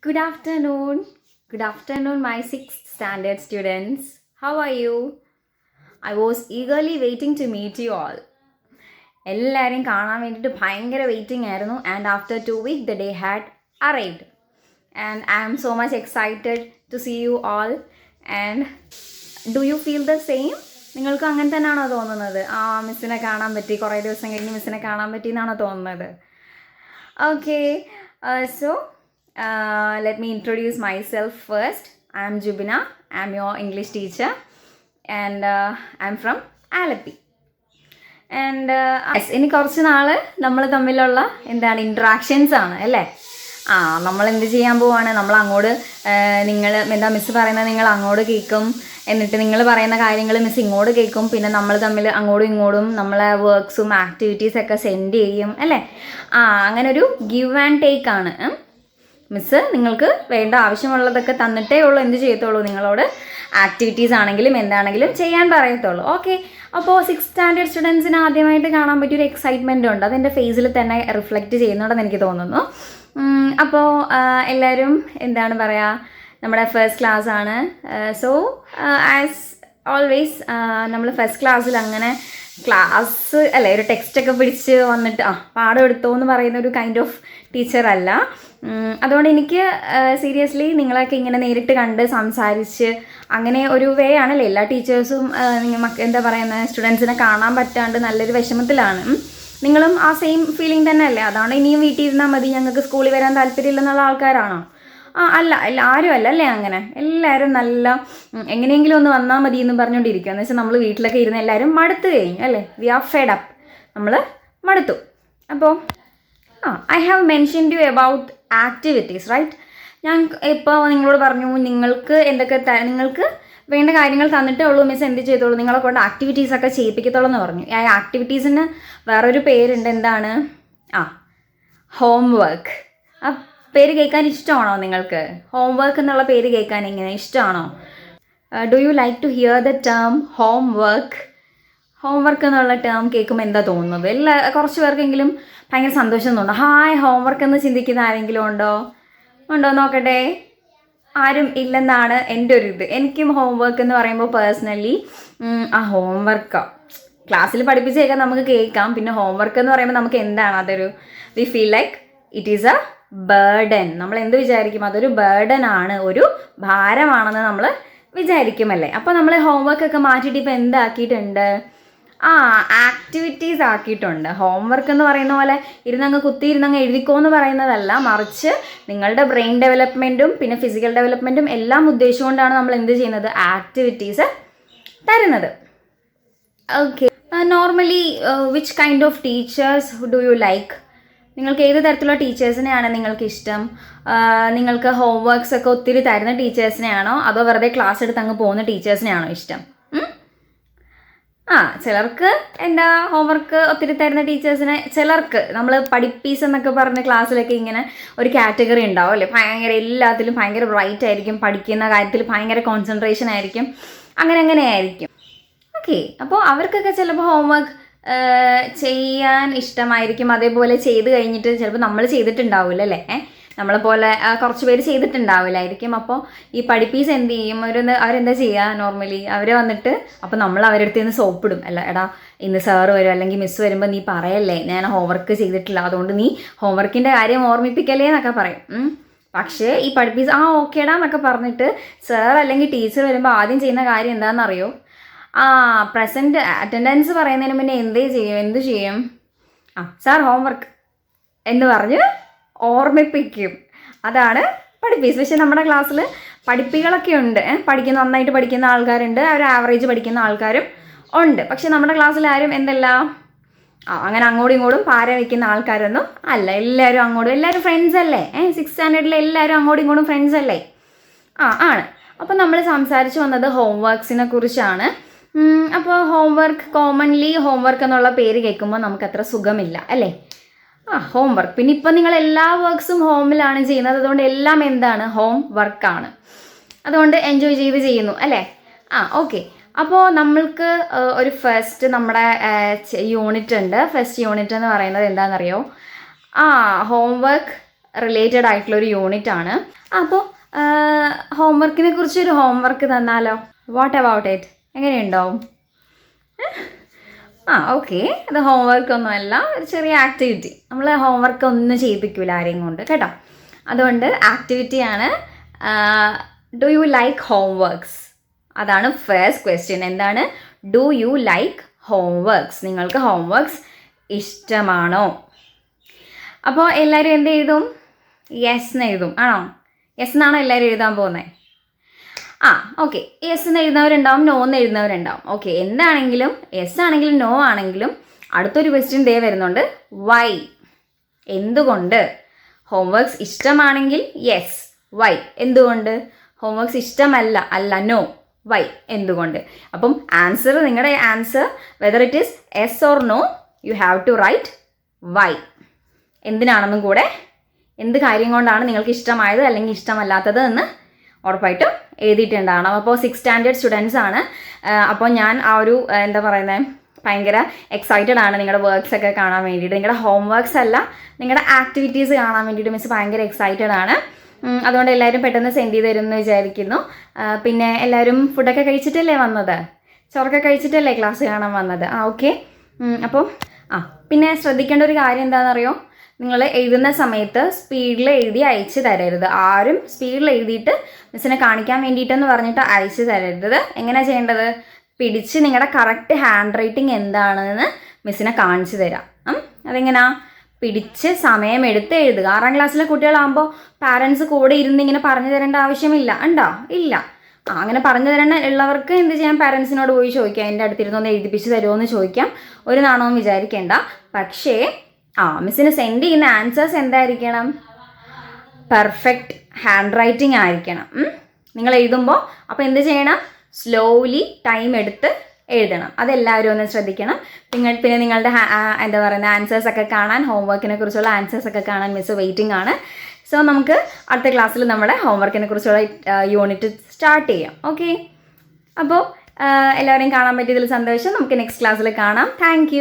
Good afternoon. Good afternoon, my sixth standard students. How are you? I was eagerly waiting to meet you all. എല്ലാവരെയും കാണാൻ വേണ്ടിയിട്ട് ഭയങ്കര waiting ആയിരുന്നു and after 2 weeks the day had arrived. And I am so much excited to see you all. And do you feel the same? നിങ്ങൾക്ക് അങ്ങനെ തന്നെയാണോ തോന്നുന്നത്? മിസ്സിനെ കാണാൻ പറ്റി, കുറേ ദിവസം കഴിഞ്ഞ് മിസ്സിനെ കാണാൻ പറ്റി എന്നാണോ തോന്നുന്നത്? Okay, so let me introduce myself first. I am Jubina. I am your English teacher and I am from Alapi. And ഇനി കുറച്ച് നാൾ നമ്മൾ തമ്മിലുള്ള എന്താണ് ഇൻട്രാക്ഷൻസ് ആണ് അല്ലേ? നമ്മൾ എന്ത് ചെയ്യാൻ പോവാണ്, നമ്മൾ അങ്ങോട്ട് നിങ്ങൾ എന്താ മിസ്സ് പറയുന്നത് നിങ്ങൾ അങ്ങോട്ട് കേൾക്കും, എന്നിട്ട് നിങ്ങൾ പറയുന്ന കാര്യങ്ങൾ മിസ്സ് ഇങ്ങോട്ട് കേൾക്കും, പിന്നെ നമ്മൾ തമ്മിൽ അങ്ങോട്ടും ഇങ്ങോട്ടും നമ്മളെ വർക്ക്സും ആക്ടിവിറ്റീസൊക്കെ സെൻഡ് ചെയ്യും അല്ലേ? അങ്ങനെ ഒരു ഗിവ് ആൻഡ് ടേക്ക് ആണ്. മിസ്സ് നിങ്ങൾക്ക് വേണ്ട ആവശ്യമുള്ളതൊക്കെ തന്നിട്ടേ ഉള്ളൂ എന്ത് ചെയ്യത്തുള്ളൂ, നിങ്ങളോട് ആക്ടിവിറ്റീസ് ആണെങ്കിലും എന്താണെങ്കിലും ചെയ്യാൻ പറയത്തുള്ളൂ. ഓക്കെ, അപ്പോൾ 6th സ്റ്റാൻഡേർഡ് സ്റ്റുഡൻസിന് ആദ്യമായിട്ട് കാണാൻ പറ്റിയൊരു എക്സൈറ്റ്മെൻ്റ് ഉണ്ട്, അതെൻ്റെ ഫേസിൽ തന്നെ റിഫ്ലക്റ്റ് ചെയ്യുന്നുണ്ടെന്ന് എനിക്ക് തോന്നുന്നു. അപ്പോൾ എല്ലാവരും എന്താണ് പറയുക, നമ്മുടെ ഫസ്റ്റ് ക്ലാസ് ആണ്. സോ ആസ് ഓൾവേസ് നമ്മൾ ഫസ്റ്റ് ക്ലാസ്സിൽ അങ്ങനെ ക്ലാസ് അല്ലേ ഒരു ടെക്സ്റ്റൊക്കെ പിടിച്ച് വന്നിട്ട് പാഠം എടുത്തോ എന്ന് പറയുന്ന ഒരു കൈൻഡ് ഓഫ് ടീച്ചറല്ല. അതുകൊണ്ട് എനിക്ക് സീരിയസ്ലി നിങ്ങളൊക്കെ ഇങ്ങനെ നേരിട്ട് കണ്ട് സംസാരിച്ച് അങ്ങനെ ഒരു വേ ആണല്ലേ എല്ലാ ടീച്ചേഴ്സും എന്താ പറയുന്നത് സ്റ്റുഡൻസിനെ കാണാൻ പറ്റാണ്ട് നല്ലൊരു വിഷമത്തിലാണ്. നിങ്ങളും ആ സെയിം ഫീലിംഗ് തന്നെ അല്ലേ? അതാണ് ഇനിയും വീട്ടിൽ ഇരുന്നാൽ മതി, ഞങ്ങൾക്ക് സ്കൂളിൽ വരാൻ താല്പര്യമില്ലെന്നുള്ള ആൾക്കാരാണോ? അല്ല ആരും അല്ല അല്ലേ? അങ്ങനെ എല്ലാവരും നല്ല എങ്ങനെയെങ്കിലും ഒന്ന് വന്നാൽ മതി എന്ന് പറഞ്ഞുകൊണ്ടിരിക്കുക. എന്ന് വെച്ചാൽ നമ്മൾ വീട്ടിലൊക്കെ ഇരുന്ന് എല്ലാവരും മടുത്തു കഴിഞ്ഞു അല്ലേ? വി ആർ ഫെഡ് അപ്പ്, നമ്മൾ മടുത്തു. അപ്പോൾ I have mentioned you about activities right. ഞാൻ ഇപ്പോൾ നിങ്ങളോട് പറഞ്ഞു നിങ്ങൾക്ക് നിങ്ങൾക്ക് വേണ്ട കാര്യങ്ങൾ തന്നിട്ടേ ഉള്ളൂ മിസ് എന്ത് ചെയ്തോളൂ, നിങ്ങളെ കൊണ്ട് ആക്ടിവിറ്റീസൊക്കെ ചെയ്യിപ്പിക്കത്തുള്ളൂ എന്ന് പറഞ്ഞു. ആ ആക്ടിവിറ്റീസിന് വേറൊരു പേരുണ്ട്, എന്താണ്? ഹോംവർക്ക്. ആ പേര് കേൾക്കാൻ ഇഷ്ടമാണോ നിങ്ങൾക്ക്? ഹോംവർക്ക് എന്നുള്ള പേര് കേൾക്കാൻ എങ്ങനെ ഇഷ്ടമാണോ? Do you like to hear the term homework? Homework എന്നുള്ള ടേം കേൾക്കുമ്പോൾ എന്താ തോന്നുന്നത്? കുറച്ച് പേർക്കെങ്കിലും ഭയങ്കര സന്തോഷം തോന്നുന്നു. ഹായ് ഹോംവർക്ക് എന്ന് ചിന്തിക്കുന്ന ആരെങ്കിലും ഉണ്ടോ? നോക്കട്ടെ. ആരും ഇല്ലെന്നാണ് എൻ്റെ ഒരു ഇത്. എനിക്കും ഹോംവർക്ക് എന്ന് പറയുമ്പോൾ പേഴ്സണലി ഹോംവർക്കോ ക്ലാസ്സിൽ പഠിപ്പിച്ചേക്കാൻ നമുക്ക് കേൾക്കാം, പിന്നെ ഹോംവർക്ക് എന്ന് പറയുമ്പോൾ നമുക്ക് എന്താണ് അതൊരു we feel like it is A burden. നമ്മൾ എന്ത് വിചാരിക്കും? അതൊരു ബേർഡൻ ആണ്, ഒരു ഭാരമാണെന്ന് നമ്മൾ വിചാരിക്കുമല്ലേ? അപ്പോൾ നമ്മൾ ഹോംവർക്കൊക്കെ മാറ്റിയിട്ട് ഇപ്പോൾ എന്താക്കിയിട്ടുണ്ട്? ആക്ടിവിറ്റീസ് ആക്കിയിട്ടുണ്ട്. ഹോംവർക്ക് എന്ന് പറയുന്ന പോലെ കുത്തിയിരുന്നങ്ങ് എഴുതിക്കോ എന്ന് പറയുന്നതല്ല, മറിച്ച് നിങ്ങളുടെ ബ്രെയിൻ ഡെവലപ്മെൻറ്റും പിന്നെ ഫിസിക്കൽ ഡെവലപ്മെൻറ്റും എല്ലാം ഉദ്ദേശിച്ചുകൊണ്ടാണ് നമ്മൾ എന്ത് ചെയ്യുന്നത്? ആക്ടിവിറ്റീസ് തരുന്നത്. Okay, normally which kind of teachers do you like? നിങ്ങൾക്ക് ഏത് തരത്തിലുള്ള ടീച്ചേഴ്സിനെയാണ് നിങ്ങൾക്ക് ഇഷ്ടം? നിങ്ങൾക്ക് ഹോംവർക്ക്സ് ഒക്കെ ഒത്തിരി തരുന്ന ടീച്ചേഴ്സിനെയാണോ അതോ വെറുതെ ക്ലാസ് എടുത്ത് അങ്ങ് പോകുന്ന ടീച്ചേഴ്സിനെയാണോ ഇഷ്ടം? ചിലർക്ക് എന്താ ഹോംവർക്ക് ഒത്തിരി തരുന്ന ടീച്ചേഴ്സിനെ, ചിലർക്ക് നമ്മൾ പഠിപ്പീസ് എന്നൊക്കെ പറഞ്ഞ ക്ലാസ്സിലൊക്കെ ഇങ്ങനെ ഒരു കാറ്റഗറി ഉണ്ടാവും അല്ലേ? ഭയങ്കര എല്ലാത്തിലും ഭയങ്കര ബ്രൈറ്റ് ആയിരിക്കും, പഠിക്കുന്ന കാര്യത്തിൽ ഭയങ്കര കോൺസെൻട്രേഷൻ ആയിരിക്കും, അങ്ങനെ ആയിരിക്കും. ഓക്കെ, അപ്പോൾ അവർക്കൊക്കെ ചിലപ്പോൾ ഹോംവർക്ക് ചെയ്യാൻ ഇഷ്ടമായിരിക്കും. അതേപോലെ ചെയ്ത് കഴിഞ്ഞിട്ട് ചിലപ്പോൾ നമ്മൾ ചെയ്തിട്ടുണ്ടാവില്ല അല്ലേ? നമ്മളെപ്പോലെ കുറച്ച് പേര് ചെയ്തിട്ടുണ്ടാവില്ലായിരിക്കും. അപ്പോൾ ഈ പഠിപ്പീസ് എന്ത് ചെയ്യും? അവരെന്താ ചെയ്യുക? നോർമലി അവർ വന്നിട്ട് അപ്പോൾ നമ്മൾ അവരുടെ അടുത്ത് നിന്ന് സോപ്പിടും. അല്ല എടാ ഇന്ന് സാറ് വരും അല്ലെങ്കിൽ മിസ്സ് വരുമ്പോൾ നീ പറയല്ലേ ഞാൻ ഹോംവർക്ക് ചെയ്തിട്ടില്ല, അതുകൊണ്ട് നീ ഹോംവർക്കിൻ്റെ കാര്യം ഓർമ്മിപ്പിക്കല്ലേ എന്നൊക്കെ പറയും. പക്ഷേ ഈ പഠിപ്പീസ് ഓക്കേടാ എന്നൊക്കെ പറഞ്ഞിട്ട് സാർ അല്ലെങ്കിൽ ടീച്ചർ വരുമ്പോൾ ആദ്യം ചെയ്യുന്ന കാര്യം എന്താണെന്നറിയോ? പ്രസൻറ്റ് അറ്റൻഡൻസ് പറയുന്നതിന് മുന്നേ എന്ത് ചെയ്യും? സാർ ഹോംവർക്ക് എന്ന് പറഞ്ഞ് ഓർമ്മിപ്പിക്കും. അതാണ് പഠിപ്പീസ്. പക്ഷേ നമ്മുടെ ക്ലാസ്സിൽ പഠിപ്പികളൊക്കെ ഉണ്ട്, നന്നായിട്ട് പഠിക്കുന്ന ആൾക്കാരുണ്ട്, അവർ ആവറേജ് പഠിക്കുന്ന ആൾക്കാരും ഉണ്ട്. പക്ഷെ നമ്മുടെ ക്ലാസ്സിൽ ആരും അങ്ങനെ അങ്ങോട്ടും ഇങ്ങോട്ടും പാര വയ്ക്കുന്ന ആൾക്കാരൊന്നും അല്ല. എല്ലാവരും ഫ്രണ്ട്സ് അല്ലേ? 6th സ്റ്റാൻഡേർഡിൽ എല്ലാവരും അങ്ങോട്ടും ഇങ്ങോട്ടും ഫ്രണ്ട്സ് അല്ലേ? ആണ്. അപ്പോൾ നമ്മൾ സംസാരിച്ച് വന്നത് ഹോംവർക്സിനെ കുറിച്ചാണ്. അപ്പോൾ ഹോംവർക്ക് കോമൺലി ഹോംവർക്ക് എന്നുള്ള പേര് കേൾക്കുമ്പോൾ നമുക്കത്ര സുഖമില്ല അല്ലേ? ഹോംവർക്ക്. പിന്നെ ഇപ്പം നിങ്ങൾ എല്ലാ വർക്ക്സും ഹോമിലാണ് ചെയ്യുന്നത്, അതുകൊണ്ട് എല്ലാം എന്താണ്? ഹോം വർക്കാണ്. അതുകൊണ്ട് എൻജോയ് ചെയ്ത് ചെയ്യുന്നു അല്ലേ? ഓക്കെ. അപ്പോൾ നമ്മൾക്ക് ഒരു ഫസ്റ്റ് നമ്മുടെ യൂണിറ്റ് ഉണ്ട്. ഫസ്റ്റ് യൂണിറ്റ് എന്ന് പറയുന്നത് എന്താണെന്നറിയോ? ഹോംവർക്ക് റിലേറ്റഡ് ആയിട്ടുള്ളൊരു യൂണിറ്റ് ആണ്. അപ്പോൾ ഹോംവർക്കിനെ കുറിച്ചൊരു ഹോംവർക്ക് തന്നാലോ? What about it? എങ്ങനെയുണ്ടാവും? ഓക്കെ, അത് ഹോംവർക്ക് ഒന്നുമല്ല, ഒരു ചെറിയ ആക്ടിവിറ്റി. നമ്മൾ ഹോംവർക്ക് ഒന്നും ചെയ്യിപ്പിക്കില്ല ആരെയും കൊണ്ട് കേട്ടോ. അതുകൊണ്ട് ആക്ടിവിറ്റിയാണ്. Do you like homeworks? അതാണ് ഫസ്റ്റ് ക്വസ്റ്റ്യൻ. എന്താണ്? Do you like homeworks? നിങ്ങൾക്ക് ഹോംവർക്ക്സ് ഇഷ്ടമാണോ? അപ്പോൾ എല്ലാവരും എന്ത് എഴുതും? യെസ് എന്ന് എഴുതും. ആണോ? യെസ് എന്നാണോ എല്ലാവരും എഴുതാൻ പോകുന്നത്? ഓക്കെ, യെസ് എന്ന് എഴുതുന്നവരുണ്ടാവും, നോ എന്ന് എഴുതുന്നവരുണ്ടാവും. ഓക്കെ, എന്താണെങ്കിലും യെസ് ആണെങ്കിലും നോ ആണെങ്കിലും അടുത്തൊരു ക്വസ്റ്റ്യൻ ദേ വരുന്നുണ്ട്. വൈ? എന്തുകൊണ്ട്? ഹോംവർക്ക്സ് ഇഷ്ടമാണെങ്കിൽ യെസ്, വൈ? എന്തുകൊണ്ട്? ഹോംവർക്ക്സ് ഇഷ്ടമല്ല, അല്ല, നോ, വൈ? എന്തുകൊണ്ട്? അപ്പം ആൻസർ, നിങ്ങളുടെ answer whether it is yes or no, you have to write why. എന്തിനാണെന്നും കൂടെ, എന്ത് കാര്യം കൊണ്ടാണ് നിങ്ങൾക്ക് ഇഷ്ടമായത് അല്ലെങ്കിൽ ഇഷ്ടമല്ലാത്തത് എന്ന് ഉറപ്പായിട്ടും എഴുതിയിട്ടുണ്ടാവണം. അപ്പോൾ 6th സ്റ്റാൻഡേർഡ് സ്റ്റുഡൻസ് ആണ്. അപ്പോൾ ഞാൻ ആ ഒരു എന്താ പറയുന്നത്, ഭയങ്കര എക്സൈറ്റഡ് ആണ് നിങ്ങളുടെ വർക്ക്സ് ഒക്കെ കാണാൻ വേണ്ടിയിട്ട്. നിങ്ങളുടെ ഹോംവർക്ക്സ് അല്ല, നിങ്ങളുടെ ആക്ടിവിറ്റീസ് കാണാൻ വേണ്ടിയിട്ട് മിസ് ഭയങ്കര എക്സൈറ്റഡ് ആണ്. അതുകൊണ്ട് എല്ലാവരും പെട്ടെന്ന് സെൻഡ് ചെയ്ത് തരും എന്ന് വിചാരിക്കുന്നു. പിന്നെ എല്ലാവരും ഫുഡൊക്കെ കഴിച്ചിട്ടല്ലേ വന്നത്? ചോറൊക്കെ കഴിച്ചിട്ടല്ലേ ക്ലാസ് കാണാൻ വന്നത്? ഓക്കെ. അപ്പം പിന്നെ ശ്രദ്ധിക്കേണ്ട ഒരു കാര്യം എന്താണെന്നറിയോ? നിങ്ങൾ എഴുതുന്ന സമയത്ത് സ്പീഡിൽ എഴുതി അയച്ചു തരരുത്. ആരും സ്പീഡിൽ എഴുതിയിട്ട് മിസ്സിനെ കാണിക്കാൻ വേണ്ടിയിട്ടെന്ന് പറഞ്ഞിട്ട് അയച്ചു തരരുത്. എങ്ങനെയാണ് ചെയ്യേണ്ടത്? പിടിച്ച് നിങ്ങളുടെ കറക്റ്റ് ഹാൻഡ് റൈറ്റിംഗ് എന്താണെന്ന് മിസ്സിനെ കാണിച്ചു തരാം. അതെങ്ങനെയാ? പിടിച്ച് സമയമെടുത്ത് എഴുതുക. 6ാം ക്ലാസ്സിലെ കുട്ടികളാകുമ്പോൾ പാരൻസ് കൂടെ ഇരുന്ന് ഇങ്ങനെ പറഞ്ഞു തരേണ്ട ആവശ്യമില്ല. ഉണ്ടോ? ഇല്ല. അങ്ങനെ പറഞ്ഞു തരണ ഉള്ളവർക്ക് എന്ത് ചെയ്യാം? പാരൻസിനോട് പോയി ചോദിക്കാം, എൻ്റെ അടുത്തിരുന്നൊന്ന് എഴുതിപ്പിച്ച് തരുമോ എന്ന് ചോദിക്കാം. ഒരു നാണവും വിചാരിക്കേണ്ട. പക്ഷേ മിസ്സിന് സെൻഡ് ചെയ്യുന്ന ആൻസേഴ്സ് എന്തായിരിക്കണം? പെർഫെക്റ്റ് ഹാൻഡ് റൈറ്റിംഗ് ആയിരിക്കണം. നിങ്ങൾ എഴുതുമ്പോൾ അപ്പോൾ എന്ത് ചെയ്യണം? സ്ലോലി ടൈം എടുത്ത് എഴുതണം. അതെല്ലാവരും ഒന്ന് ശ്രദ്ധിക്കണം. പിന്നെ നിങ്ങളുടെ എന്താ പറയുന്ന ആൻസേഴ്സൊക്കെ കാണാൻ, ഹോംവർക്കിനെ കുറിച്ചുള്ള ആൻസേഴ്സൊക്കെ കാണാൻ മിസ്സ് വെയിറ്റിംഗ് ആണ്. സോ നമുക്ക് അടുത്ത ക്ലാസ്സിൽ നമ്മുടെ ഹോംവർക്കിനെ കുറിച്ചുള്ള യൂണിറ്റ് സ്റ്റാർട്ട് ചെയ്യാം. ഓക്കെ, അപ്പോൾ എല്ലാവരെയും കാണാൻ പറ്റിയതിൽ സന്തോഷം. നമുക്ക് നെക്സ്റ്റ് ക്ലാസ്സിൽ കാണാം. താങ്ക്